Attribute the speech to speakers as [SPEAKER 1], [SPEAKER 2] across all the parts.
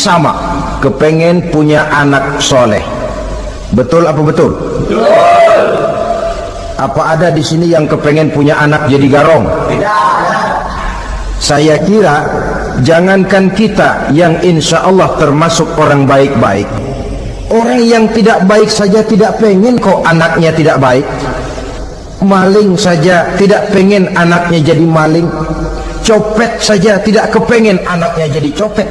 [SPEAKER 1] sama, kepengen punya anak soleh. Betul apa betul? Betul. Apa ada di sini yang kepengen punya anak jadi garong? Tidak. Saya kira jangankan kita yang insya Allah termasuk orang baik-baik, orang yang tidak baik saja tidak pengen kok anaknya tidak baik. Maling saja tidak pengen anaknya jadi maling. Copet saja tidak kepengen anaknya jadi copet.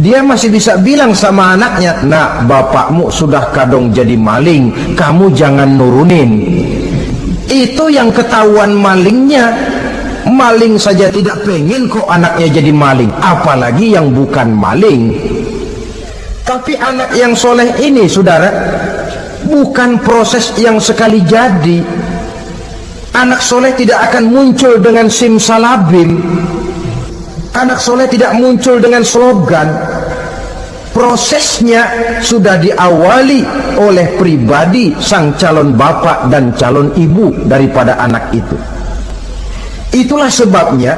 [SPEAKER 1] Dia masih bisa bilang sama anaknya, "Nak, bapakmu sudah kadung jadi maling, kamu jangan nurunin." Itu yang ketahuan malingnya. Maling saja tidak pengen kok anaknya jadi maling, apalagi yang bukan maling. Tapi anak yang soleh ini, saudara, bukan proses yang sekali jadi. Anak soleh tidak akan muncul dengan simsalabim. Anak soleh tidak muncul dengan slogan. Prosesnya sudah diawali oleh pribadi sang calon bapak dan calon ibu daripada anak itu. Itulah sebabnya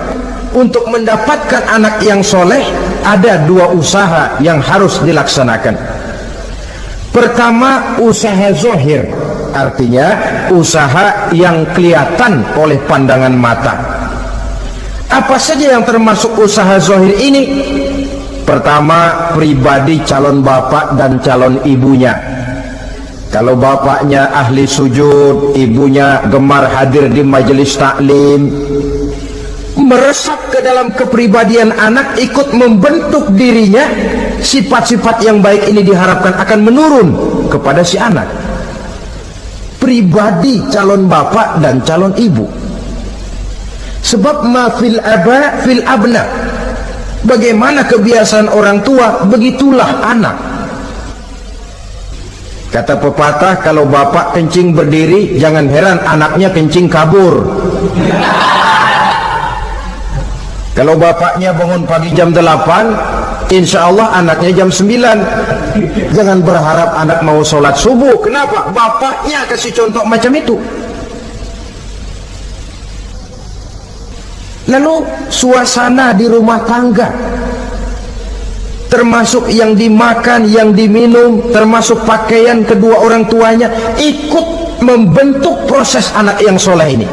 [SPEAKER 1] untuk mendapatkan anak yang soleh ada dua usaha yang harus dilaksanakan. Pertama, usaha zohir, artinya usaha yang kelihatan oleh pandangan mata. Apa saja yang termasuk usaha zohir ini? Pertama, pribadi calon bapak dan calon ibunya. Kalau bapaknya ahli sujud, ibunya gemar hadir di majelis taklim, meresap ke dalam kepribadian anak, ikut membentuk dirinya. Sifat-sifat yang baik ini diharapkan akan menurun kepada si anak. Pribadi calon bapak dan calon ibu. Sebab ma fil aba fil abna. Bagaimana kebiasaan orang tua, begitulah anak. Kata pepatah, kalau bapak kencing berdiri, jangan heran anaknya kencing kabur. Kalau bapaknya bangun pagi jam 8, insya Allah anaknya jam 9. Jangan berharap anak mau sholat subuh. Kenapa? Bapaknya kasih contoh macam itu. Lalu suasana di rumah tangga, termasuk yang dimakan, yang diminum, termasuk pakaian kedua orang tuanya, ikut membentuk proses anak yang soleh ini.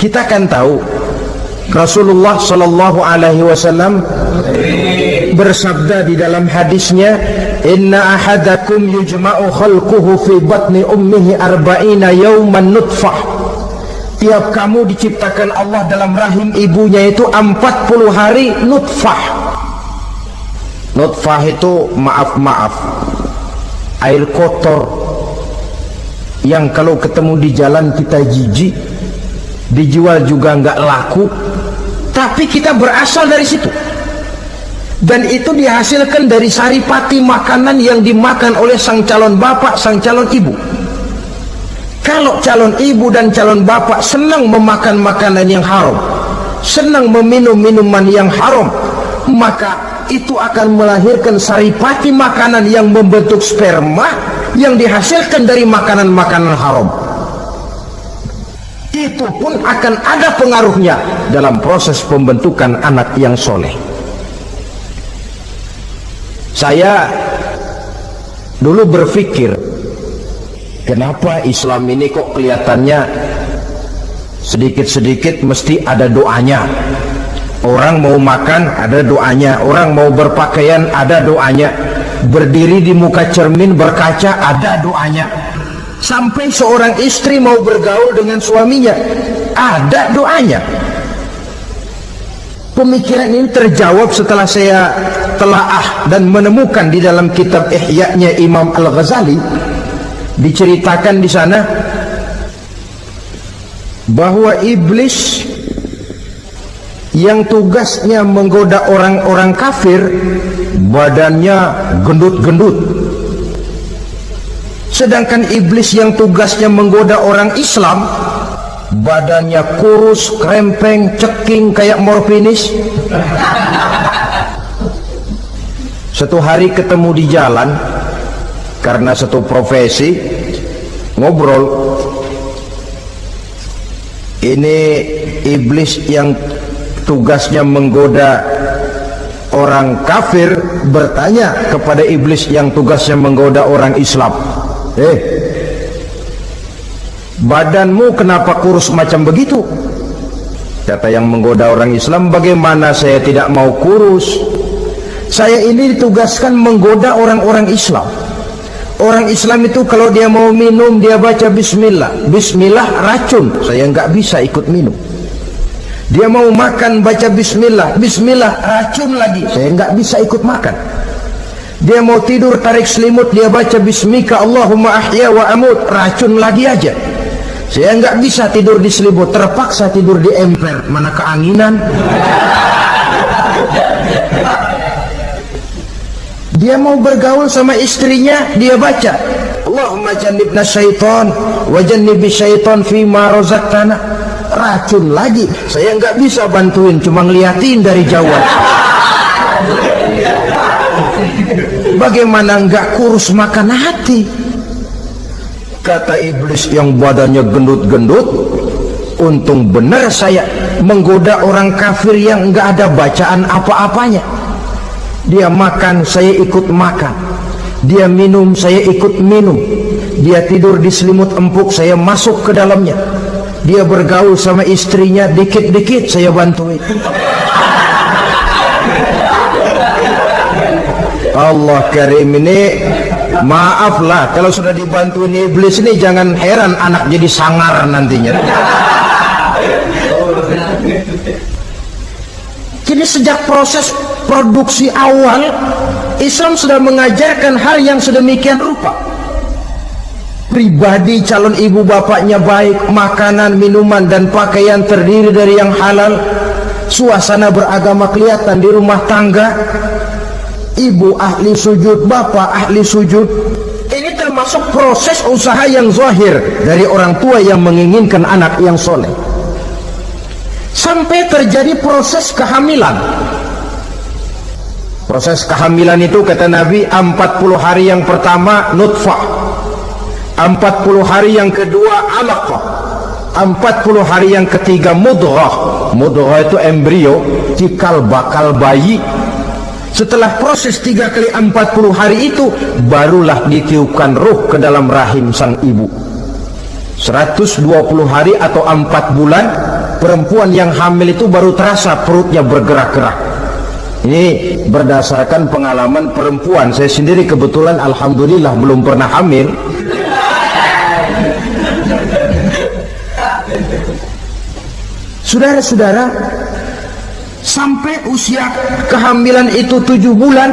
[SPEAKER 1] Kita kan tahu Rasulullah Sallallahu Alaihi Wasallam bersabda di dalam hadisnya, "Inna ahadakum yujma'u khalquhu fi batni ummihi arba'ina yawman nutfah." Tiap kamu diciptakan Allah dalam rahim ibunya itu 40 hari nutfah. Nutfah itu maaf air kotor yang kalau ketemu di jalan kita jijik, dijual juga nggak laku, tapi kita berasal dari situ. Dan itu dihasilkan dari saripati makanan yang dimakan oleh sang calon bapak, sang calon ibu. Kalau calon ibu dan calon bapak senang memakan makanan yang haram, senang meminum minuman yang haram, maka itu akan melahirkan saripati makanan yang membentuk sperma yang dihasilkan dari makanan-makanan haram. Itu pun akan ada pengaruhnya dalam proses pembentukan anak yang soleh. Saya dulu berpikir, kenapa Islam ini kok kelihatannya sedikit-sedikit mesti ada doanya. Orang mau makan ada doanya, orang mau berpakaian ada doanya, berdiri di muka cermin berkaca ada doanya, sampai seorang istri mau bergaul dengan suaminya ada doanya. Pemikiran ini terjawab setelah saya telaah dan menemukan di dalam kitab Ihya-nya Imam Al-Ghazali. Diceritakan di sana bahwa iblis yang tugasnya menggoda orang-orang kafir badannya gendut-gendut, sedangkan iblis yang tugasnya menggoda orang Islam badannya kurus, krempeng, ceking kayak morfinis. Satu hari ketemu di jalan karena satu profesi, ngobrol. Ini iblis yang tugasnya menggoda orang kafir bertanya kepada iblis yang tugasnya menggoda orang Islam, badanmu kenapa kurus macam begitu? Kata yang menggoda orang Islam, bagaimana saya tidak mau kurus? Saya ini ditugaskan menggoda orang-orang Islam. Orang Islam itu kalau dia mau minum dia baca bismillah. Bismillah racun, saya nggak bisa ikut minum. Dia mau makan baca bismillah. Bismillah racun lagi, saya nggak bisa ikut makan. Dia mau tidur tarik selimut, dia baca bismika Allahumma ahya wa amut, racun lagi aja. Saya nggak bisa tidur di selimut, terpaksa tidur di emper, mana keanginan. Dia mau bergaul sama istrinya, dia baca Allahumma jannibna syaitan wa jannibi syaitan fima razaqtana, racun lagi. Saya nggak bisa bantuin, cuma ngeliatin dari jauh. Bagaimana nggak kurus makan hati? Kata iblis yang badannya gendut-gendut, untung benar saya menggoda orang kafir yang nggak ada bacaan apa-apanya. Dia makan, saya ikut makan. Dia minum, saya ikut minum. Dia tidur di selimut empuk, saya masuk ke dalamnya. Dia bergaul sama istrinya, dikit-dikit saya bantuin. Allah karim, ini maaflah kalau sudah dibantuin iblis ini, jangan heran anak jadi sangar nantinya. Jadi sejak proses produksi awal, Islam sudah mengajarkan hal yang sedemikian rupa. Pribadi calon ibu bapaknya baik, makanan, minuman, dan pakaian terdiri dari yang halal. Suasana beragama kelihatan di rumah tangga. Ibu ahli sujud, bapak ahli sujud. Ini termasuk proses usaha yang zahir dari orang tua yang menginginkan anak yang soleh. Sampai terjadi proses kehamilan. Proses kehamilan itu kata Nabi 40 hari yang pertama nutfah, 40 hari yang kedua alaqah, 40 hari yang ketiga mudghah. Mudghah itu embrio, cikal bakal bayi. Setelah proses 3 kali 40 hari itu, barulah ditiupkan ruh ke dalam rahim sang ibu. 120 hari atau 4 bulan, perempuan yang hamil itu baru terasa perutnya bergerak-gerak. Ini berdasarkan pengalaman perempuan. Saya sendiri kebetulan alhamdulillah belum pernah hamil. Saudara-saudara, sampai usia kehamilan itu 7 bulan,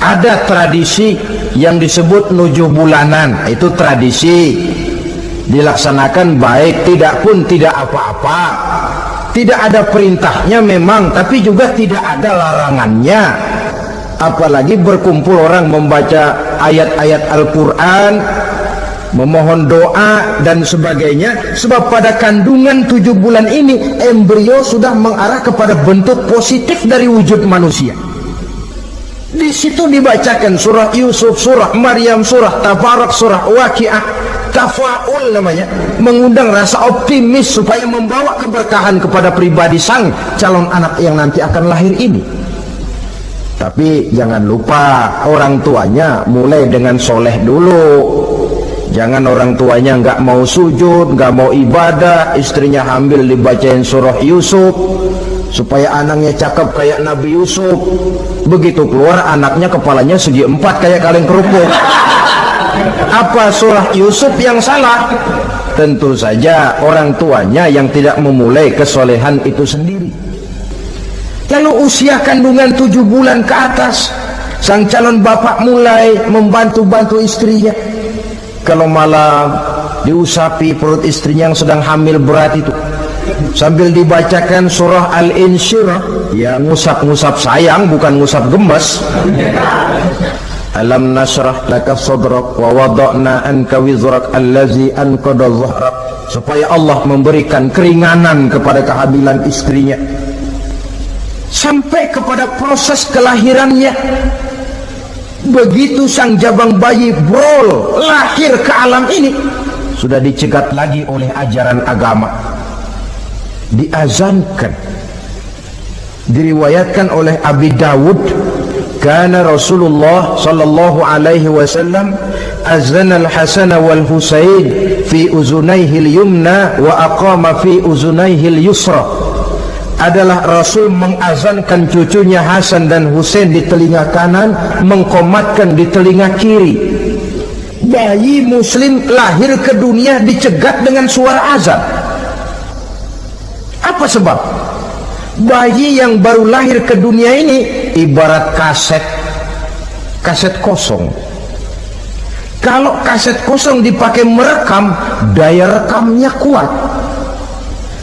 [SPEAKER 1] ada tradisi yang disebut nujuh bulanan. Itu tradisi dilaksanakan baik, tidak pun tidak apa-apa. Tidak ada perintahnya memang, tapi juga tidak ada larangannya. Apalagi berkumpul orang membaca ayat-ayat Al-Quran, memohon doa dan sebagainya. Sebab pada kandungan 7 bulan ini, embrio sudah mengarah kepada bentuk positif dari wujud manusia. Di situ dibacakan surah Yusuf, surah Maryam, surah Tabarak, surah Waqiah. Tafaul namanya, mengundang rasa optimis supaya membawa keberkahan kepada pribadi sang calon anak yang nanti akan lahir ini. Tapi jangan lupa orang tuanya mulai dengan soleh dulu. Jangan orang tuanya nggak mau sujud, nggak mau ibadah, istrinya hamil dibacain surah Yusuf supaya anaknya cakep kayak Nabi Yusuf. Begitu keluar anaknya kepalanya segi 4 kayak kaleng kerupuk. Apa surah Yusuf yang salah? Tentu saja orang tuanya yang tidak memulai kesolehan itu sendiri. Lalu usia kandungan 7 bulan ke atas, sang calon bapak mulai membantu-bantu istrinya. Kalau malam diusapi perut istrinya yang sedang hamil berat itu, sambil dibacakan surah Al-Insyirah, ya ngusap-ngusap sayang, bukan ngusap gemes. Alam nasrah laka sadrak wa wada'na anka wizrak allazi anqadha dhahrak, supaya Allah memberikan keringanan kepada kehamilan istrinya. Sampai kepada proses kelahirannya. Begitu sang jabang bayi brol lahir ke alam ini, sudah dicegat lagi oleh ajaran agama, diazankan, Diriwayatkan oleh Abi Dawud, kana Rasulullah sallallahu alaihi wasallam azana al-Hasan wal Husain fi uzunaihi al-yumna wa aqama fi uzunaihi al-yusra. Adalah Rasul mengazankan cucunya Hasan dan Husain di telinga kanan, mengkomatkan di telinga kiri. Bayi muslim lahir ke dunia dicegat dengan suara azan. Apa sebab? Bayi yang baru lahir ke dunia ini ibarat kaset kosong. Kalau kaset kosong dipakai merekam, daya rekamnya kuat.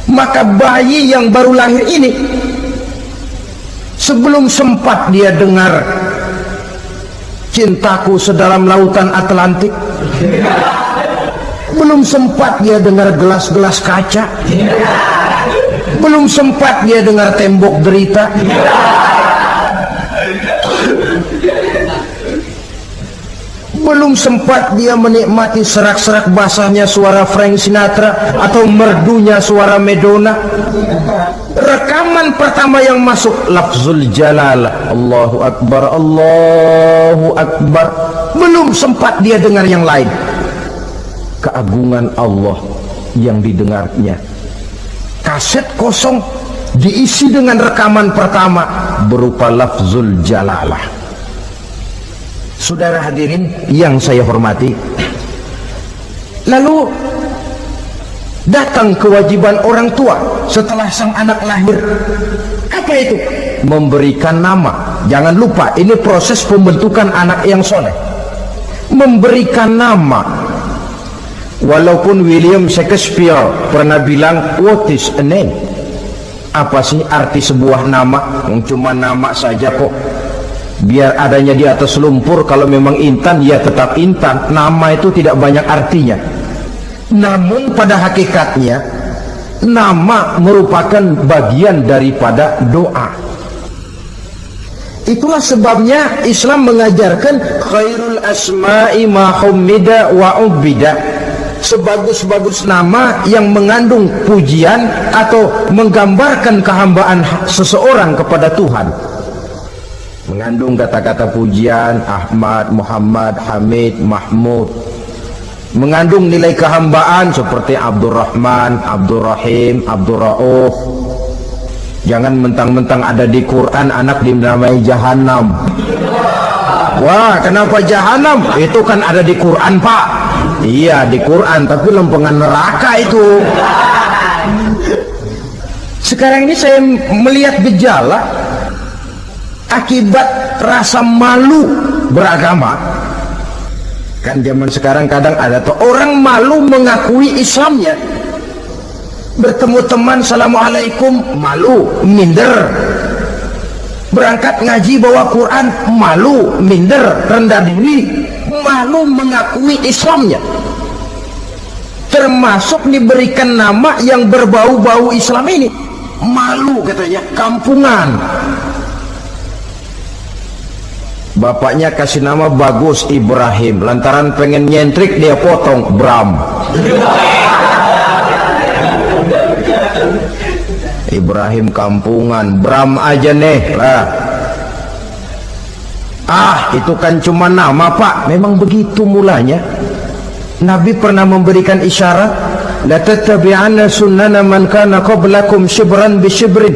[SPEAKER 1] Maka bayi yang baru lahir ini, sebelum sempat dia dengar cintaku sedalam lautan Atlantik, belum sempat dia dengar gelas-gelas kaca, belum sempat dia dengar tembok derita, belum sempat dia menikmati serak-serak basahnya suara Frank Sinatra atau merdunya suara Madonna. Rekaman pertama yang masuk lafzul jalalah, Allahu Akbar, Allahu Akbar. Belum sempat dia dengar yang lain. Keagungan Allah yang didengarnya. Kaset kosong diisi dengan rekaman pertama berupa lafzul jalalah. Saudara hadirin yang saya hormati, lalu datang kewajiban orang tua setelah sang anak lahir. Apa itu? Memberikan nama. Jangan lupa, ini proses pembentukan anak yang soleh. Memberikan nama. Walaupun William Shakespeare pernah bilang, what is a name? Apa sih arti sebuah nama? Cuma nama saja kok. Biar adanya di atas lumpur, kalau memang intan ya tetap intan. Nama itu tidak banyak artinya. Namun pada hakikatnya nama merupakan bagian daripada doa. Itulah sebabnya Islam mengajarkan khairul asma'i ma hummida wa ubida. Sebagus-bagus nama yang mengandung pujian atau menggambarkan kehambaan seseorang kepada Tuhan. Mengandung kata-kata pujian Ahmad, Muhammad, Hamid, Mahmud. Mengandung nilai kehambaan seperti Abdurrahman, Abdurrahim, Abdurrauf. Jangan mentang-mentang ada di Quran anak dinamai Jahannam. Wah, kenapa Jahannam? Itu kan ada di Quran, Pak. Iya, di Quran, tapi lempengan neraka itu. Sekarang ini saya melihat gejala akibat rasa malu beragama. Kan zaman sekarang kadang ada tuh orang malu mengakui Islamnya. Bertemu teman, assalamualaikum, malu, minder. Berangkat ngaji bawa Quran, malu, minder, rendah diri, malu mengakui Islamnya. Termasuk diberikan nama yang berbau-bau Islam ini, malu katanya, kampungan. Bapaknya kasih nama bagus Ibrahim, lantaran pengen nyentrik dia potong Bram. Ibrahim kampungan, Bram aja nih lah. Itu kan cuma nama, Pak. Memang begitu mulanya. Nabi pernah memberikan isyarat, la tattabi'anna sunnana man kana qablakum shibran bi shibrin.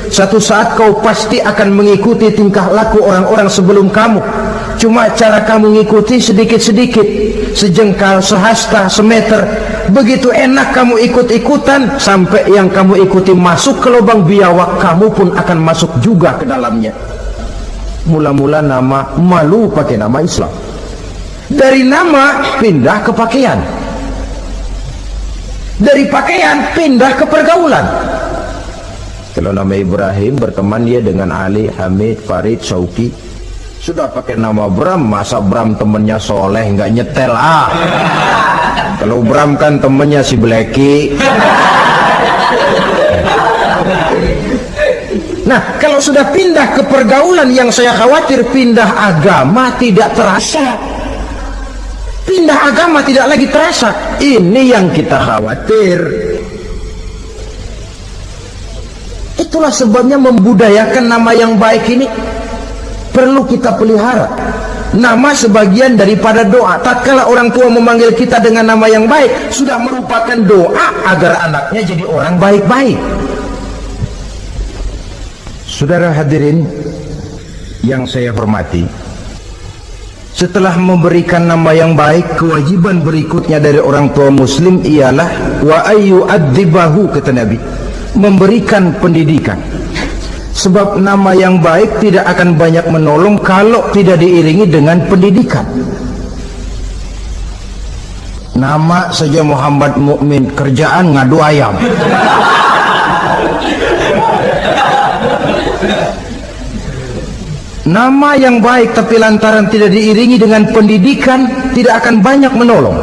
[SPEAKER 1] Satu saat kau pasti akan mengikuti tingkah laku orang-orang sebelum kamu. Cuma cara kamu mengikuti sedikit-sedikit, sejengkal, sehasta, semeter. Begitu enak kamu ikut-ikutan, sampai yang kamu ikuti masuk ke lubang biawak, kamu pun akan masuk juga ke dalamnya. Mula-mula nama, malu pakai nama Islam. Dari nama pindah ke pakaian, dari pakaian pindah ke pergaulan. Kalau nama Ibrahim, berteman dia dengan Ali, Hamid, Farid, Sauki. Sudah pakai nama Bram, masa Bram temennya soleh nggak nyetel Kalau Bram kan temennya si Bleki. Nah, kalau sudah pindah ke pergaulan, yang saya khawatir pindah agama tidak terasa. Pindah agama tidak lagi terasa. Ini yang kita khawatir. Itulah sebabnya membudayakan nama yang baik ini perlu kita pelihara. Nama sebagian daripada doa. Tatkala orang tua memanggil kita dengan nama yang baik, sudah merupakan doa agar anaknya jadi orang baik-baik. Saudara hadirin yang saya hormati, setelah memberikan nama yang baik, kewajiban berikutnya dari orang tua muslim ialah wa ayyu'adzibahu, kata Nabi, memberikan pendidikan. Sebab nama yang baik tidak akan banyak menolong kalau tidak diiringi dengan pendidikan. Nama saja Muhammad Mukmin, kerjaan ngadu ayam. Nama yang baik tapi lantaran tidak diiringi dengan pendidikan tidak akan banyak menolong.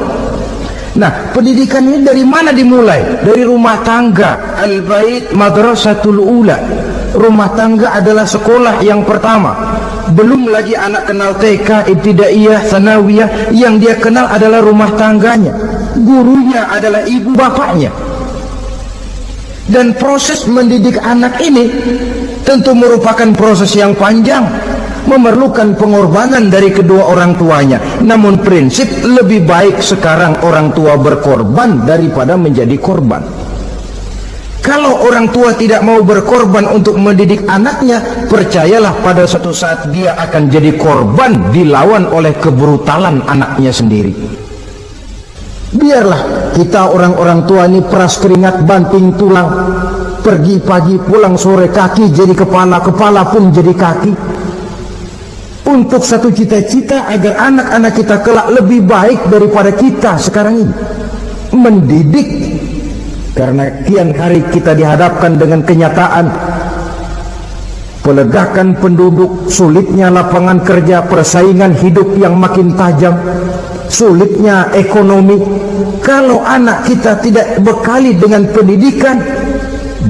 [SPEAKER 1] Nah, pendidikan ini dari mana dimulai? Dari rumah tangga. Al-bait madrasatul ula. Rumah tangga adalah sekolah yang pertama. Belum lagi anak kenal TK, ibtidaiyah, sanawiyah. Yang dia kenal adalah rumah tangganya. Gurunya adalah ibu bapaknya. Dan proses mendidik anak ini tentu merupakan proses yang panjang, memerlukan pengorbanan dari kedua orang tuanya. Namun prinsip lebih baik sekarang orang tua berkorban daripada menjadi korban. Kalau orang tua tidak mau berkorban untuk mendidik anaknya, percayalah pada suatu saat dia akan jadi korban, dilawan oleh kebrutalan anaknya sendiri. Biarlah kita orang-orang tua ini peras keringat banting tulang, pergi pagi pulang sore, kaki jadi kepala, kepala pun jadi kaki, untuk satu cita-cita agar anak-anak kita kelak lebih baik daripada kita sekarang ini. Mendidik, karena kian hari kita dihadapkan dengan kenyataan peledakan penduduk, sulitnya lapangan kerja, persaingan hidup yang makin tajam, sulitnya ekonomi. Kalau anak kita tidak bekali dengan pendidikan,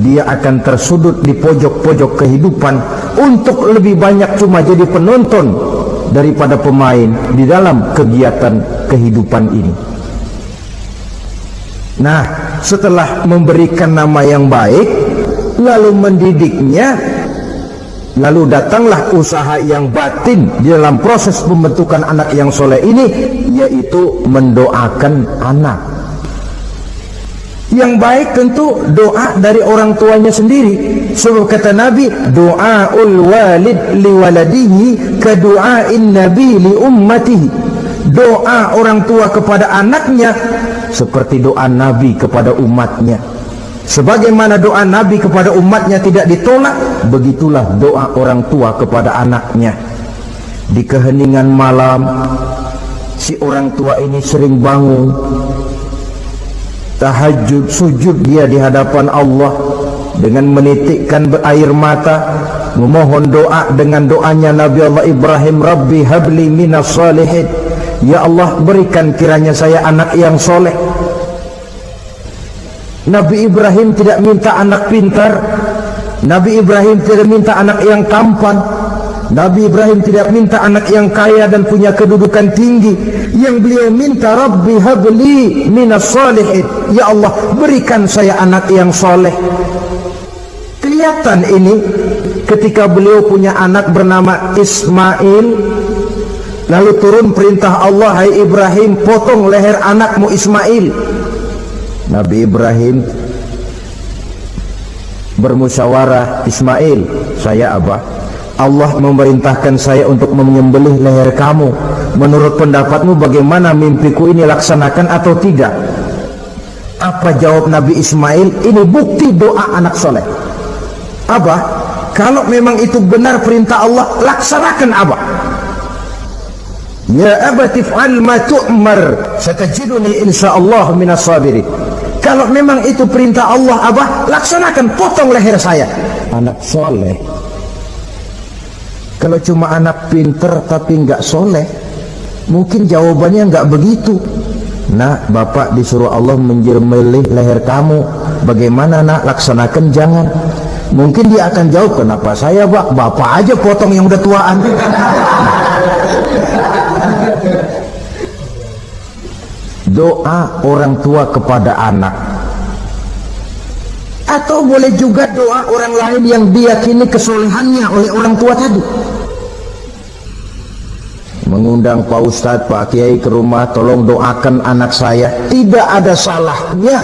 [SPEAKER 1] dia akan tersudut di pojok-pojok kehidupan untuk lebih banyak cuma jadi penonton daripada pemain di dalam kegiatan kehidupan ini. Nah, setelah memberikan nama yang baik, lalu mendidiknya, lalu datanglah usaha yang batin di dalam proses pembentukan anak yang soleh ini, yaitu mendoakan anak. Yang baik tentu doa dari orang tuanya sendiri. Sebab kata Nabi, doaul walid liwaladihi ka du'ain nabi li ummatihi. Doa orang tua kepada anaknya seperti doa Nabi kepada umatnya. Sebagaimana doa Nabi kepada umatnya tidak ditolak, begitulah doa orang tua kepada anaknya. Di keheningan malam, si orang tua ini sering bangun, tahajud, sujud dia di hadapan Allah dengan menitikkan air mata, memohon doa dengan doanya Nabi Allah Ibrahim, Rabbi habli minas salihin. Ya Allah, berikan kiranya saya anak yang soleh. Nabi Ibrahim tidak minta anak pintar, Nabi Ibrahim tidak minta anak yang tampan, Nabi Ibrahim tidak minta anak yang kaya dan punya kedudukan tinggi. Yang beliau minta, Rabbi habli minas salihin. Ya Allah, berikan saya anak yang soleh. Kelihatan ini ketika beliau punya anak bernama Ismail, lalu turun perintah Allah, hai Ibrahim, potong leher anakmu Ismail. Nabi Ibrahim bermusyawarah, Ismail, saya Abah, Allah memerintahkan saya untuk menyembelih leher kamu. Menurut pendapatmu bagaimana, mimpiku ini laksanakan atau tidak? Apa jawab Nabi Ismail? Ini bukti doa anak soleh. Abah, kalau memang itu benar perintah Allah, laksanakan Abah. Ya abati fa'al ma tu'mar satajiduni insyaallah minas sabirin. Kalau memang itu perintah Allah, Abah, laksanakan, potong leher saya. Anak soleh. Kalau cuma anak pinter tapi nggak soleh, mungkin jawabannya nggak begitu. Nak, Bapak disuruh Allah menjembelih leher kamu, bagaimana nak, laksanakan jangan. Mungkin dia akan jawab, kenapa saya Pak? Bapak aja potong yang udah tuaan. Doa orang tua kepada anak Atau boleh juga doa orang lain yang diyakini kesolehannya oleh orang tua tadi. Mengundang Pak Ustadz, Pak Kiai ke rumah, tolong doakan anak saya, tidak ada salahnya.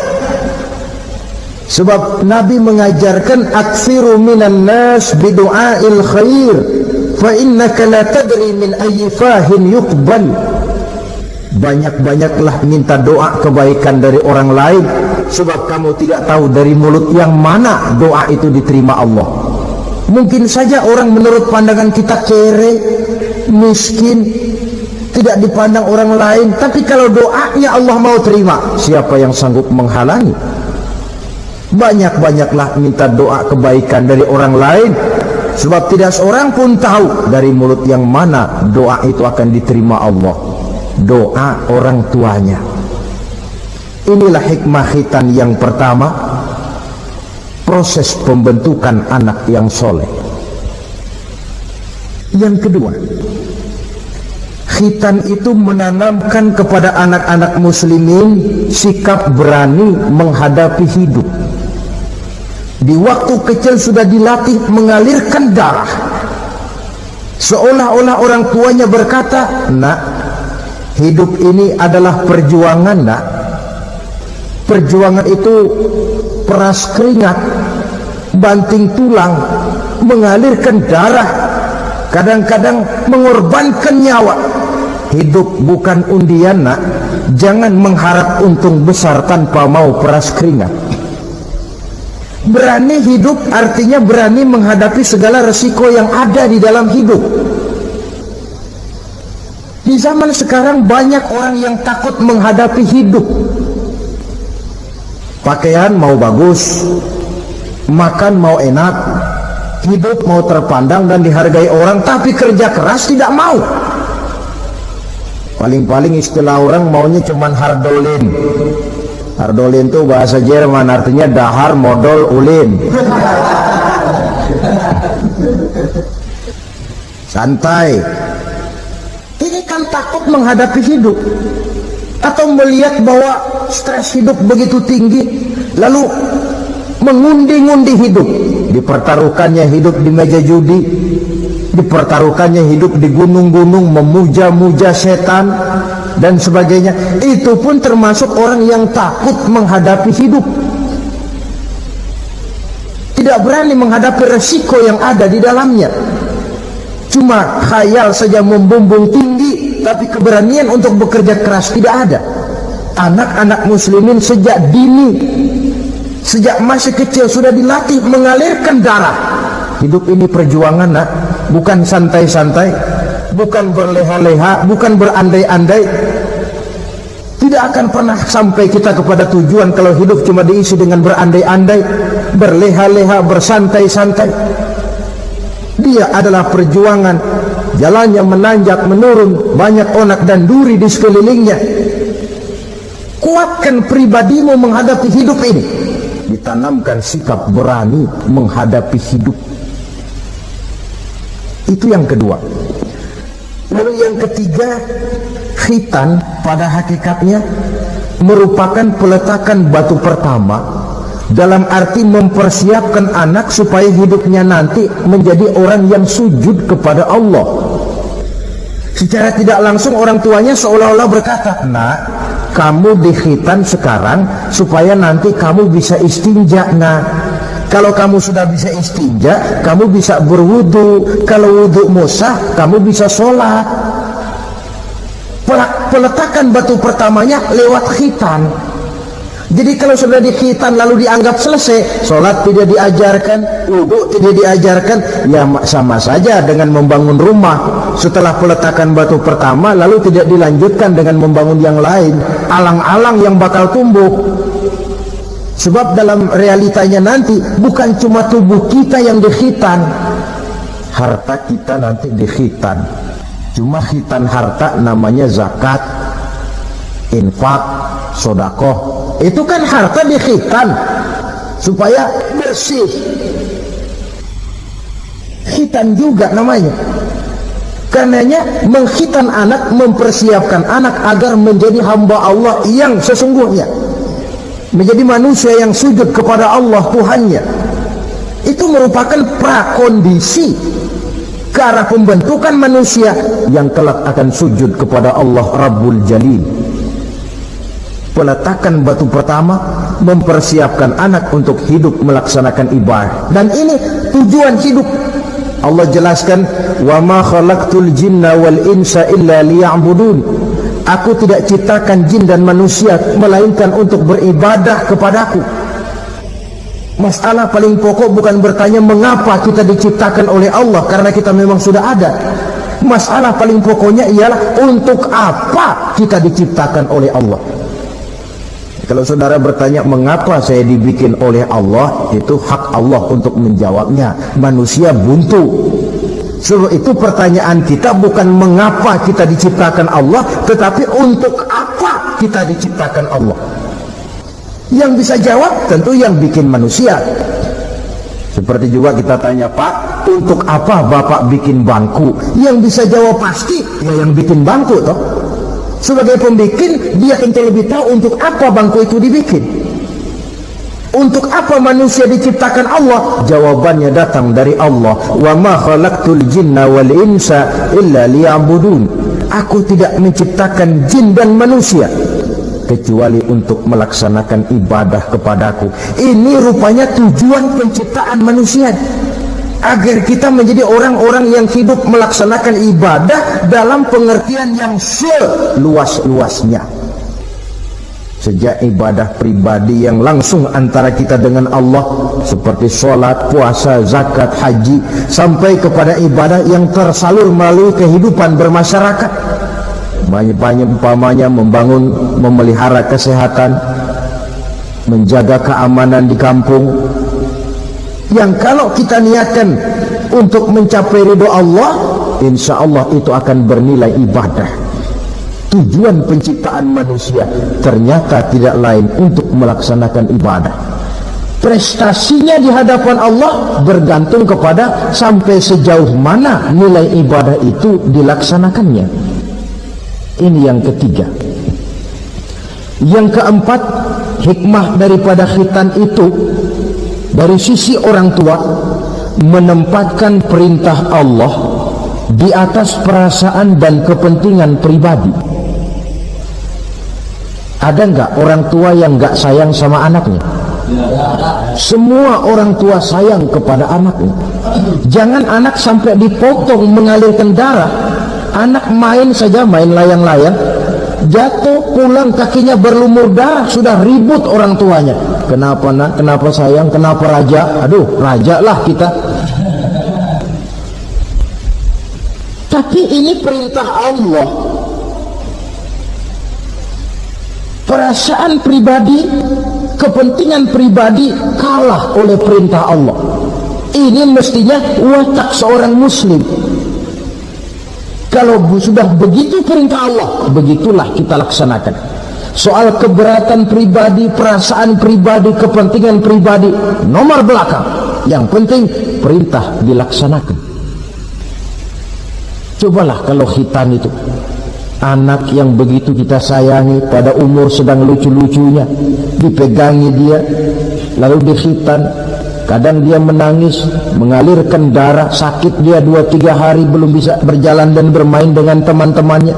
[SPEAKER 1] Sebab Nabi mengajarkan aktsiru minan nas bidu'ail khair fa innaka la tadri min ayyi fahin yuqbal. Banyak-banyaklah minta doa kebaikan dari orang lain, sebab kamu tidak tahu dari mulut yang mana doa itu diterima Allah. Mungkin saja orang menurut pandangan kita kere, miskin, tidak dipandang orang lain, tapi kalau doanya Allah mau terima, siapa yang sanggup menghalangi? Banyak-banyaklah minta doa kebaikan dari orang lain, sebab tidak seorang pun tahu dari mulut yang mana doa itu akan diterima Allah. Doa orang tuanya. Inilah hikmah khitan yang pertama, proses pembentukan anak yang soleh. Yang kedua, khitan itu menanamkan kepada anak-anak muslimin sikap berani menghadapi hidup. Di waktu kecil sudah dilatih mengalirkan darah, seolah-olah orang tuanya berkata, nak, hidup ini adalah perjuangan, nak. Perjuangan itu peras keringat, banting tulang, mengalirkan darah, kadang-kadang mengorbankan nyawa. Hidup bukan undian, nak. Jangan mengharap untung besar tanpa mau peras keringat. Berani hidup artinya berani menghadapi segala resiko yang ada di dalam hidup. Di zaman sekarang banyak orang yang takut menghadapi hidup. Pakaian mau bagus, makan mau enak, hidup mau terpandang dan dihargai orang, tapi kerja keras tidak mau. Paling-paling istilah orang maunya cuman hardolin. Hardolin itu bahasa Jerman, artinya dahar modal ulin. Santai. Ini kan takut menghadapi hidup, atau melihat bahwa stres hidup begitu tinggi, lalu mengundi-ngundi hidup. Dipertaruhkannya hidup di meja judi, dipertaruhkannya hidup di gunung-gunung, memuja-muja setan dan sebagainya. Itu pun termasuk orang yang takut menghadapi hidup, tidak berani menghadapi resiko yang ada di dalamnya. Cuma khayal saja membumbung tinggi, tapi keberanian untuk bekerja keras tidak ada. Anak-anak muslimin sejak dini, sejak masih kecil sudah dilatih mengalirkan darah. Hidup ini perjuangan, nak. Bukan santai-santai, bukan berleha-leha, bukan berandai-andai. Tidak akan pernah sampai kita kepada tujuan kalau hidup cuma diisi dengan berandai-andai, berleha-leha, bersantai-santai. Dia adalah perjuangan, jalannya menanjak menurun, banyak onak dan duri di sekelilingnya. Kuatkan pribadimu menghadapi hidup ini, ditanamkan sikap berani menghadapi hidup. Itu yang kedua. Lalu yang ketiga, khitan pada hakikatnya merupakan peletakan batu pertama, dalam arti mempersiapkan anak supaya hidupnya nanti menjadi orang yang sujud kepada Allah. Secara tidak langsung orang tuanya seolah-olah berkata, nak, kamu dikhitan sekarang supaya nanti kamu bisa istinja. Nah, kalau kamu sudah bisa istinja, kamu bisa berwudu. Kalau wudumu sah, kamu bisa sholat. Peletakan batu pertamanya lewat khitan. Jadi kalau sudah dikhitan lalu dianggap selesai, sholat tidak diajarkan, wudu tidak diajarkan, ya sama saja dengan membangun rumah. Setelah peletakan batu pertama lalu tidak dilanjutkan dengan membangun yang lain, alang-alang yang bakal tumbuh. Sebab dalam realitanya nanti bukan cuma tubuh kita yang dikhitan, harta kita nanti dikhitan. Cuma khitan harta namanya zakat, infak, sodakoh. Itu kan harta dikhitan supaya bersih. Khitan juga namanya. Karenanya mengkhitan anak, mempersiapkan anak agar menjadi hamba Allah yang sesungguhnya. menjadi manusia yang sujud kepada Allah Tuhannya. Itu merupakan prakondisi ke arah pembentukan manusia yang kelak akan sujud kepada Allah Rabbul Jalil. Peletakan batu pertama mempersiapkan anak untuk hidup melaksanakan ibadah, dan ini tujuan hidup. Allah jelaskan, wa ma khalaqtul jinna wal insa illa liya'budun. Aku tidak ciptakan jin dan manusia melainkan untuk beribadah kepadaku. Masalah paling pokok bukan bertanya mengapa kita diciptakan oleh Allah, karena kita memang sudah ada. Masalah paling pokoknya ialah untuk apa kita diciptakan oleh Allah. Kalau saudara bertanya mengapa saya dibikin oleh Allah, itu hak Allah untuk menjawabnya. Manusia buntu. Sebab itu pertanyaan kita bukan mengapa kita diciptakan Allah, tetapi untuk apa kita diciptakan Allah. Yang bisa jawab tentu yang bikin manusia. Seperti juga kita tanya, Pak, untuk apa Bapak bikin bangku? Yang bisa jawab pasti ya yang bikin bangku toh. Sebagai pembikin, dia tentu lebih tahu untuk apa bangku itu dibikin. Untuk apa manusia diciptakan Allah? Jawabannya datang dari Allah. Wa ma khalaqtul jinna wal insa illa liya'budun. Aku tidak menciptakan jin dan manusia kecuali untuk melaksanakan ibadah kepadaku. Ini rupanya tujuan penciptaan manusia, agar kita menjadi orang-orang yang hidup melaksanakan ibadah dalam pengertian yang seluas-luasnya. Sejak ibadah pribadi yang langsung antara kita dengan Allah seperti sholat, puasa, zakat, haji, sampai kepada ibadah yang tersalur melalui kehidupan bermasyarakat. Banyak-banyak umpamanya membangun, memelihara kesehatan, menjaga keamanan di kampung, yang kalau kita niatkan untuk mencapai ridho Allah, insya Allah itu akan bernilai ibadah. Tujuan penciptaan manusia ternyata tidak lain untuk melaksanakan ibadah. Prestasinya di hadapan Allah bergantung kepada sampai sejauh mana nilai ibadah itu dilaksanakannya. Ini yang ketiga. Yang keempat, hikmah daripada khitan itu dari sisi orang tua menempatkan perintah Allah di atas perasaan dan kepentingan pribadi. Ada nggak orang tua yang nggak sayang sama anaknya? Semua orang tua sayang kepada anaknya. Jangan anak sampai dipotong mengalirkan darah. Anak main saja, main layang-layang, jatuh pulang kakinya berlumur darah, sudah ribut orang tuanya. Kenapa nak? Kenapa sayang? Kenapa raja? Aduh, raja lah kita. Tapi ini perintah Allah. Perasaan pribadi, kepentingan pribadi kalah oleh perintah Allah. Ini mestinya watak seorang muslim. Kalau sudah begitu perintah Allah, begitulah kita laksanakan. Soal keberatan pribadi, perasaan pribadi, kepentingan pribadi, nomor belakang. Yang penting perintah dilaksanakan. Cobalah kalau khitan itu, anak yang begitu kita sayangi pada umur sedang lucu-lucunya, dipegangi dia, lalu dikhitan. Kadang dia menangis, mengalirkan darah, sakit dia 2-3 hari belum bisa berjalan dan bermain dengan teman-temannya.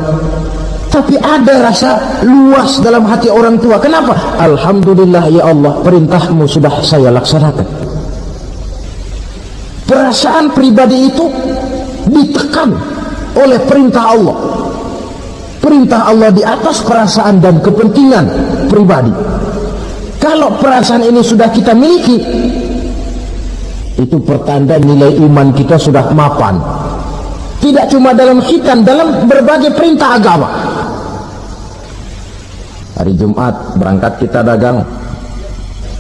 [SPEAKER 1] Tapi ada rasa luas dalam hati orang tua. Kenapa? Alhamdulillah ya Allah, perintahmu sudah saya laksanakan. Perasaan pribadi itu ditekan oleh perintah Allah. Perintah Allah di atas perasaan dan kepentingan pribadi. Kalau perasaan ini sudah kita miliki, itu pertanda nilai iman kita sudah mapan. Tidak cuma dalam khitan, dalam berbagai perintah agama. Hari Jumat berangkat kita dagang,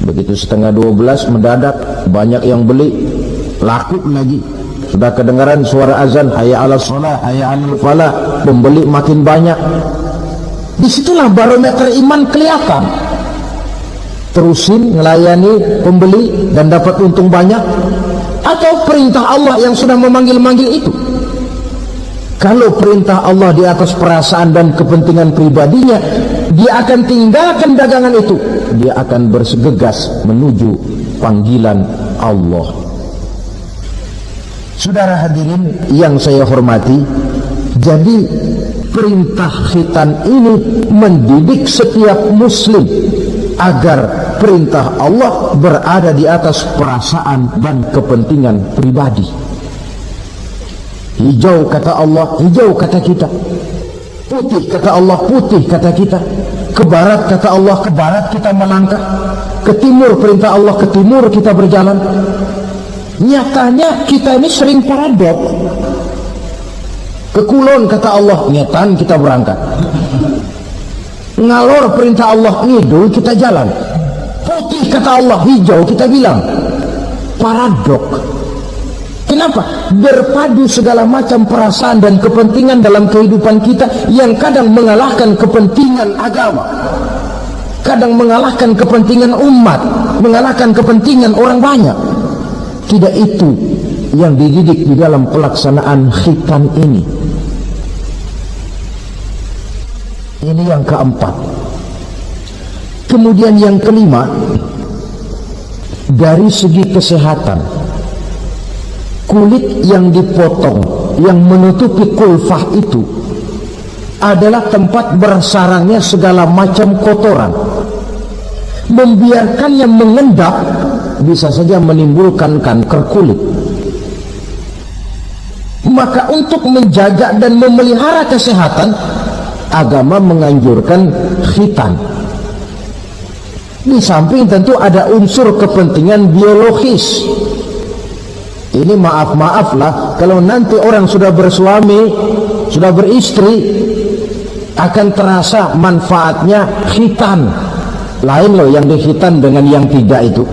[SPEAKER 1] begitu 11:30 mendadak banyak yang beli, laku lagi. Sudah kedengaran suara azan, hayya 'alas shalah, hayya 'alal falah, pembeli makin banyak. Disitulah barometer iman kelihatan. Terusin melayani pembeli dan dapat untung banyak, atau perintah Allah yang sudah memanggil-manggil itu? Kalau perintah Allah di atas perasaan dan kepentingan pribadinya, dia akan tinggalkan dagangan itu, dia akan bergegas menuju panggilan Allah. Saudara hadirin yang saya hormati, jadi perintah khitan ini mendidik setiap muslim agar perintah Allah berada di atas perasaan dan kepentingan pribadi. Hijau kata Allah, hijau kata kita. Putih kata Allah, putih kata kita. Ke barat kata Allah, ke barat kita melangkah. Ke timur perintah Allah, ke timur kita berjalan. Nyatanya kita ini sering paradok. Ke kulon kata Allah, nyetan kita berangkat. Ngalor perintah Allah, ngidul kita jalan. Putih kata Allah, hijau kita bilang. Paradok. Kenapa? Berpadu segala macam perasaan dan kepentingan dalam kehidupan kita yang kadang mengalahkan kepentingan agama, kadang mengalahkan kepentingan umat, mengalahkan kepentingan orang banyak. Tidak itu yang dididik di dalam pelaksanaan khitan ini. Ini yang keempat. Kemudian yang kelima, dari segi kesehatan, kulit yang dipotong, yang menutupi kulfah itu adalah tempat bersarangnya segala macam kotoran. Membiarkannya mengendap bisa saja menimbulkan kanker kulit. Maka untuk menjaga dan memelihara kesehatan, agama menganjurkan khitan. Di samping tentu ada unsur kepentingan biologis. Ini maaf lah, kalau nanti orang sudah bersuami, sudah beristri, akan terasa manfaatnya khitan. Lain loh yang dikhitan dengan yang tidak itu.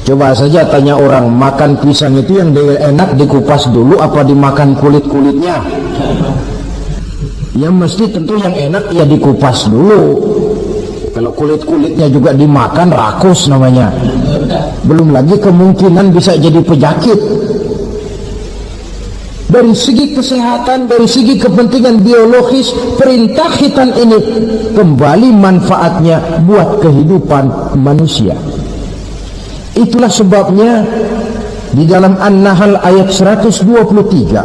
[SPEAKER 1] Coba saja tanya orang, makan pisang itu yang enak dikupas dulu apa dimakan kulit-kulitnya? Ya mesti tentu yang enak ya dikupas dulu. Kalau kulit-kulitnya juga dimakan, rakus namanya. Belum lagi kemungkinan bisa jadi penyakit. Dari segi kesehatan, dari segi kepentingan biologis, perintah khitan ini kembali manfaatnya buat kehidupan manusia. Itulah sebabnya di dalam An-Nahl ayat 123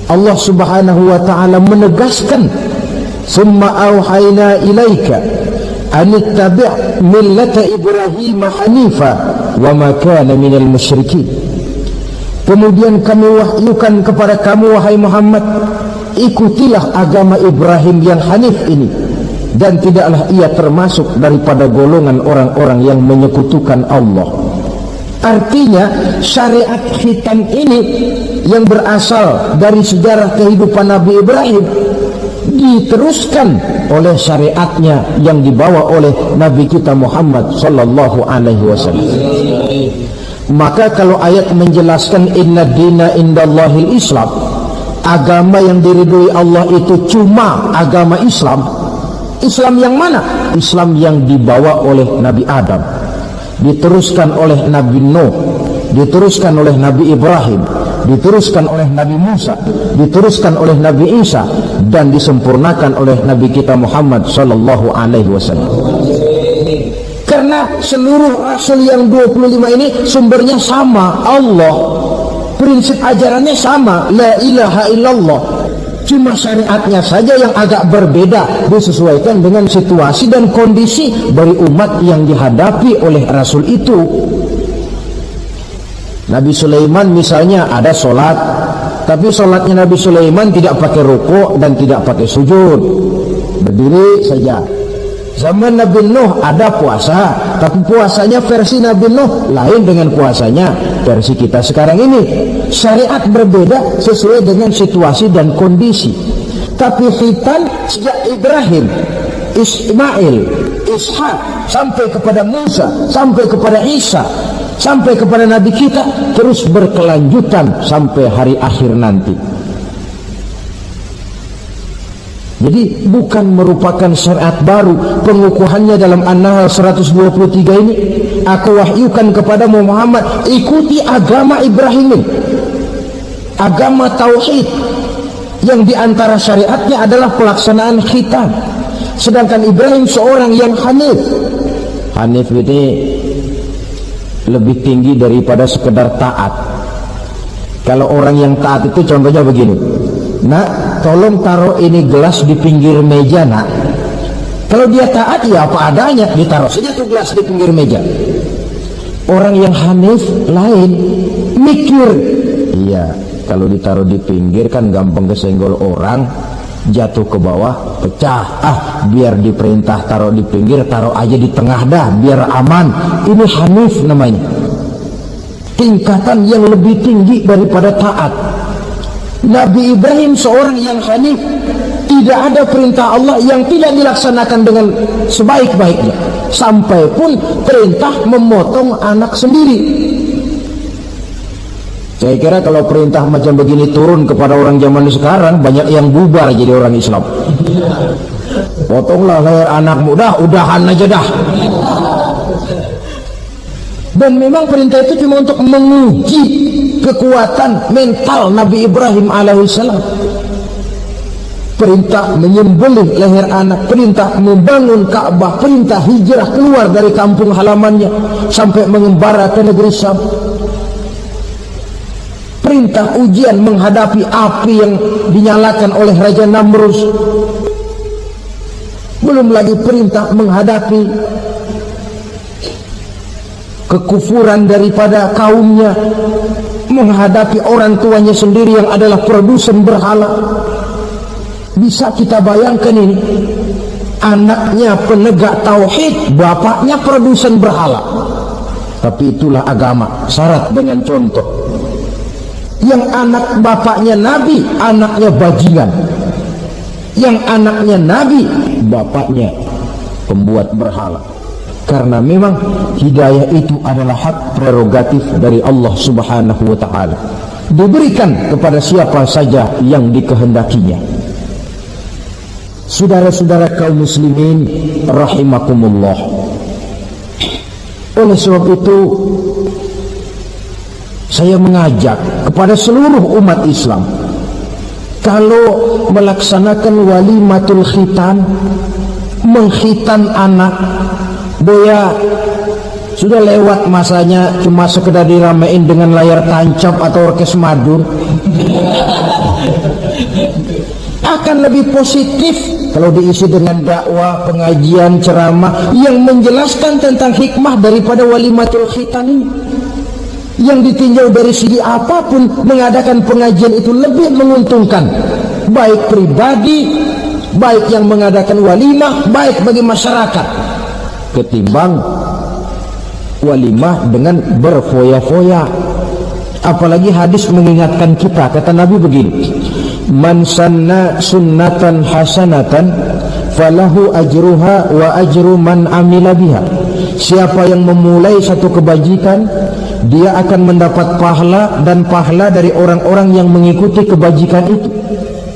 [SPEAKER 1] Allah Subhanahu wa taala menegaskan, "Summa auhayna ilaika an ittabi' millata Ibrahim hanifa wa ma kana minal musyrikin." Kemudian kami wahyukan kepada kamu wahai Muhammad, ikutilah agama Ibrahim yang hanif ini, dan tidaklah ia termasuk daripada golongan orang-orang yang menyekutukan Allah. Artinya syariat khitan ini yang berasal dari sejarah kehidupan Nabi Ibrahim diteruskan oleh syariatnya yang dibawa oleh Nabi kita Muhammad sallallahu alaihi wasallam. Maka kalau ayat menjelaskan inna dina indallahil Islam, agama yang diridhoi Allah itu cuma agama Islam. Islam yang mana? Islam yang dibawa oleh Nabi Adam, diteruskan oleh Nabi Nuh, diteruskan oleh Nabi Ibrahim, diteruskan oleh Nabi Musa, diteruskan oleh Nabi Isa, dan disempurnakan oleh Nabi kita Muhammad sallallahu alaihi wasallam. Karena seluruh rasul yang 25 ini sumbernya sama, Allah. Prinsip ajarannya sama, la ilaha illallah. Cuma syariatnya saja yang agak berbeda, disesuaikan dengan situasi dan kondisi dari umat yang dihadapi oleh rasul itu. Nabi Sulaiman misalnya ada sholat, tapi sholatnya Nabi Sulaiman tidak pakai rukuk dan tidak pakai sujud, berdiri saja. Zaman Nabi Nuh ada puasa, tapi puasanya versi Nabi Nuh lain dengan puasanya versi kita sekarang ini. Syariat berbeda sesuai dengan situasi dan kondisi. Tapi khitan sejak Ibrahim, Ismail, Ishak, sampai kepada Musa, sampai kepada Isa, sampai kepada Nabi kita, terus berkelanjutan sampai hari akhir nanti. Jadi bukan merupakan syariat baru. Pengukuhannya dalam An-Nahl 123 ini, aku wahyukan kepada Muhammad, ikuti agama Ibrahim, agama tauhid yang diantara syariatnya adalah pelaksanaan khitan. Sedangkan Ibrahim seorang yang hanif. Hanif ini lebih tinggi daripada sekedar taat. Kalau orang yang taat itu contohnya begini, nak tolong taruh ini gelas di pinggir meja nak. Kalau dia taat ya apa adanya, ditaruh saja tuh gelas di pinggir meja. Orang yang hanif lain, mikir. Iya, kalau ditaruh di pinggir kan gampang kesenggol orang, jatuh ke bawah, pecah. Biar diperintah taruh di pinggir, taruh aja di tengah dah, biar aman. Ini hanif namanya. Tingkatan yang lebih tinggi daripada taat. Nabi Ibrahim seorang yang hanif. Tidak ada perintah Allah yang tidak dilaksanakan dengan sebaik-baiknya. Sampai pun perintah memotong anak sendiri. Saya kira kalau perintah macam begini turun kepada orang zaman sekarang, banyak yang bubar jadi orang Islam. Potonglah leher anakmu, udahan aja dah. Dan memang perintah itu cuma untuk menguji kekuatan mental Nabi Ibrahim alaihissalam. Perintah menyembelih leher anak, perintah membangun Ka'bah, perintah hijrah keluar dari kampung halamannya sampai mengembara ke negeri Syam. Perintah ujian menghadapi api yang dinyalakan oleh Raja Namrus. Belum lagi perintah menghadapi kekufuran daripada kaumnya, menghadapi orang tuanya sendiri yang adalah produsen berhala. Bisa kita bayangkan ini, anaknya penegak tauhid, bapaknya produsen berhala. Tapi itulah agama, syarat dengan contoh. Yang anak bapaknya nabi, anaknya bajingan. Yang anaknya nabi, bapaknya pembuat berhala. Karena memang hidayah itu adalah hak prerogatif dari Allah Subhanahu wa ta'ala, diberikan kepada siapa saja yang dikehendakinya. Saudara-saudara kaum muslimin rahimakumullah, oleh sebab itu saya mengajak kepada seluruh umat Islam, kalau melaksanakan walimatul khitan, mengkhitan anak, boya sudah lewat masanya cuma sekedar diramein dengan layar tancap atau orkes madur. Akan lebih positif kalau diisi dengan dakwah, pengajian, ceramah yang menjelaskan tentang hikmah daripada walimatul khitan ini. Yang ditinjau dari segi apapun, mengadakan pengajian itu lebih menguntungkan, baik pribadi, baik yang mengadakan walimah, baik bagi masyarakat, ketimbang walimah dengan berfoya-foya. Apalagi hadis mengingatkan kita, kata Nabi begini, man sanna sunnatan hasanatan falahu ajruha wa ajru man amila biha. Siapa yang memulai satu kebajikan, dia akan mendapat pahala dan pahala dari orang-orang yang mengikuti kebajikan itu.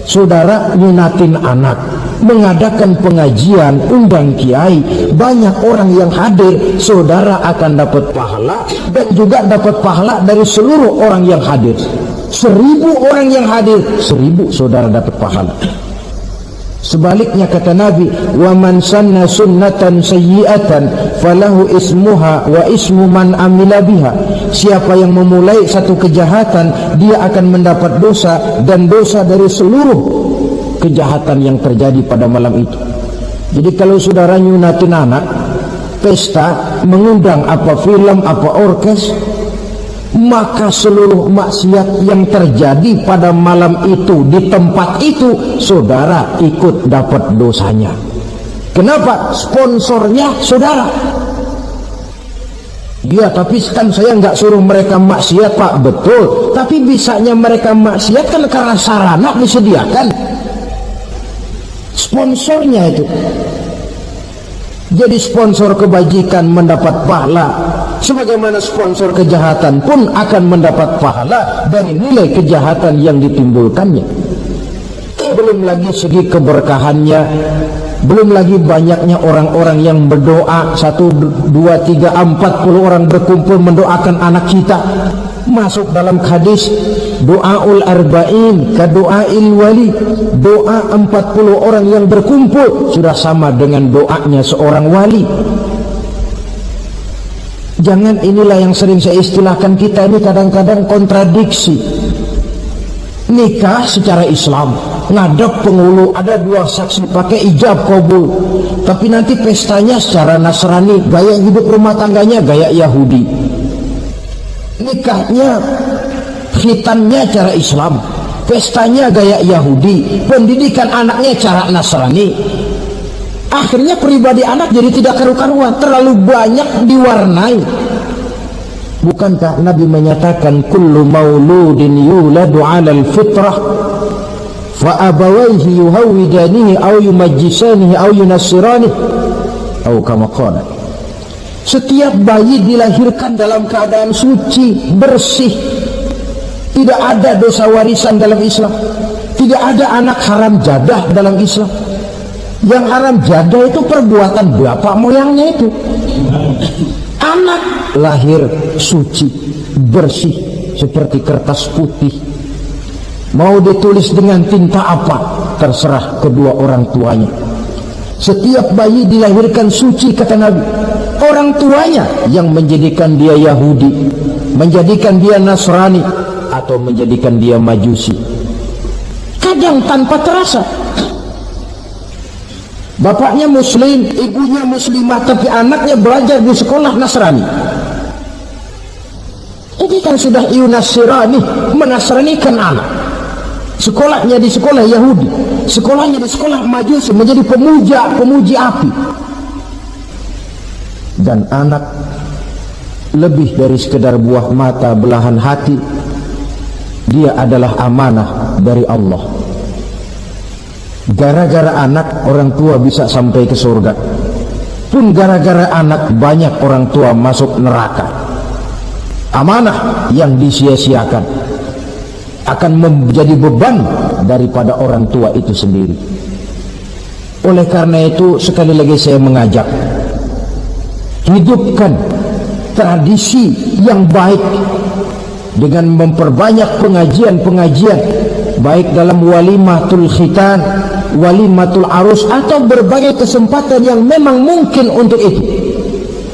[SPEAKER 1] Saudara nyunatin anak, mengadakan pengajian, undang kiai, banyak orang yang hadir, saudara akan dapat pahala dan juga dapat pahala dari seluruh orang yang hadir. 1000 orang yang hadir, 1000 saudara dapat pahala. Sebaliknya kata Nabi, wa man sanna sunnatan sayyi'atan falahu ismuha wa ismu man amila biha. Siapa yang memulai satu kejahatan, dia akan mendapat dosa dan dosa dari seluruh kejahatan yang terjadi pada malam itu. Jadi kalau saudara nyunatin anak, pesta, mengundang apa film, apa orkes, maka seluruh maksiat yang terjadi pada malam itu di tempat itu, saudara ikut dapat dosanya. Kenapa? Sponsornya saudara. Ya, tapi kan saya nggak suruh mereka maksiat, Pak. Betul, tapi bisanya mereka maksiat kan karena sarana disediakan. Sponsornya itu. Jadi sponsor kebajikan mendapat pahala, sebagaimana sponsor kejahatan pun akan mendapat pahala dari nilai kejahatan yang ditimbulkannya. Belum lagi segi keberkahannya, Belum lagi banyaknya orang-orang yang berdoa, 1, 2, 3, 40 orang berkumpul mendoakan anak kita. Masuk dalam hadis doaul arba'in ka doail wali, doa 40 orang yang berkumpul sudah sama dengan doanya seorang wali. Jangan, inilah yang sering saya istilahkan, kita ini kadang-kadang kontradiksi. Nikah secara Islam, ngadep penghulu, ada 2 saksi, pakai ijab kabul, tapi nanti pestanya secara Nasrani, gaya hidup rumah tangganya gaya Yahudi. Nikahnya, khitannya cara Islam, pestanya gaya Yahudi, pendidikan anaknya cara Nasrani. Akhirnya pribadi anak jadi tidak karu-karuan, terlalu banyak diwarnai. Bukankah Nabi menyatakan kullu mauludin yuladu 'alal fitrah fa abawayhi yuhawidanihi aw yumajjisanihi aw yunassiranihi atau kama qala. Setiap bayi dilahirkan dalam keadaan suci, bersih. Tidak ada dosa warisan dalam Islam. Tidak ada anak haram jadah dalam Islam. Yang haram jadah itu perbuatan bapak moyangnya itu. Anak lahir suci, bersih, seperti kertas putih. Mau ditulis dengan tinta apa, terserah kedua orang tuanya. Setiap bayi dilahirkan suci, kata Nabi. Orang tuanya yang menjadikan dia Yahudi, menjadikan dia Nasrani, atau menjadikan dia Majusi. Kadang tanpa terasa. Bapaknya muslim, ibunya muslimah, tapi anaknya belajar di sekolah Nasrani. Ini kan sudah yunasirani, menasranikan anak. Sekolahnya di sekolah Yahudi, sekolahnya di sekolah Majusi, menjadi pemuji api. Dan anak lebih dari sekedar buah mata, belahan hati. Dia adalah amanah dari Allah. Gara-gara anak, orang tua bisa sampai ke surga. Pun gara-gara anak, banyak orang tua masuk neraka. Amanah yang disia-siakan akan menjadi beban daripada orang tua itu sendiri. Oleh karena itu, sekali lagi saya mengajak, hidupkan tradisi yang baik dengan memperbanyak pengajian-pengajian, baik dalam walimatul khitan, walimatul arus, atau berbagai kesempatan yang memang mungkin untuk itu.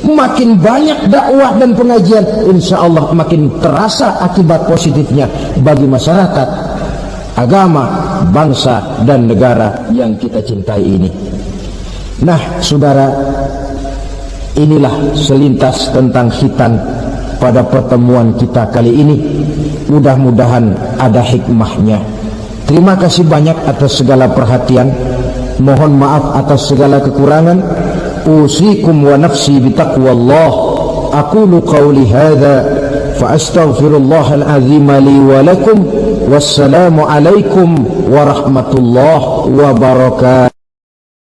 [SPEAKER 1] Makin banyak dakwah dan pengajian, insya Allah makin terasa akibat positifnya bagi masyarakat, agama, bangsa, dan negara yang kita cintai ini. Nah, saudara, inilah selintas tentang khitan pada pertemuan kita kali ini. Mudah-mudahan ada hikmahnya. Terima kasih banyak atas segala perhatian. Mohon maaf atas segala kekurangan. Usikum wa nafsi bitaqwallah. Aqulu qawli hadha fa astaghfirullahal azim li wa lakum. Wassalamu alaikum warahmatullahi wabarakatuh.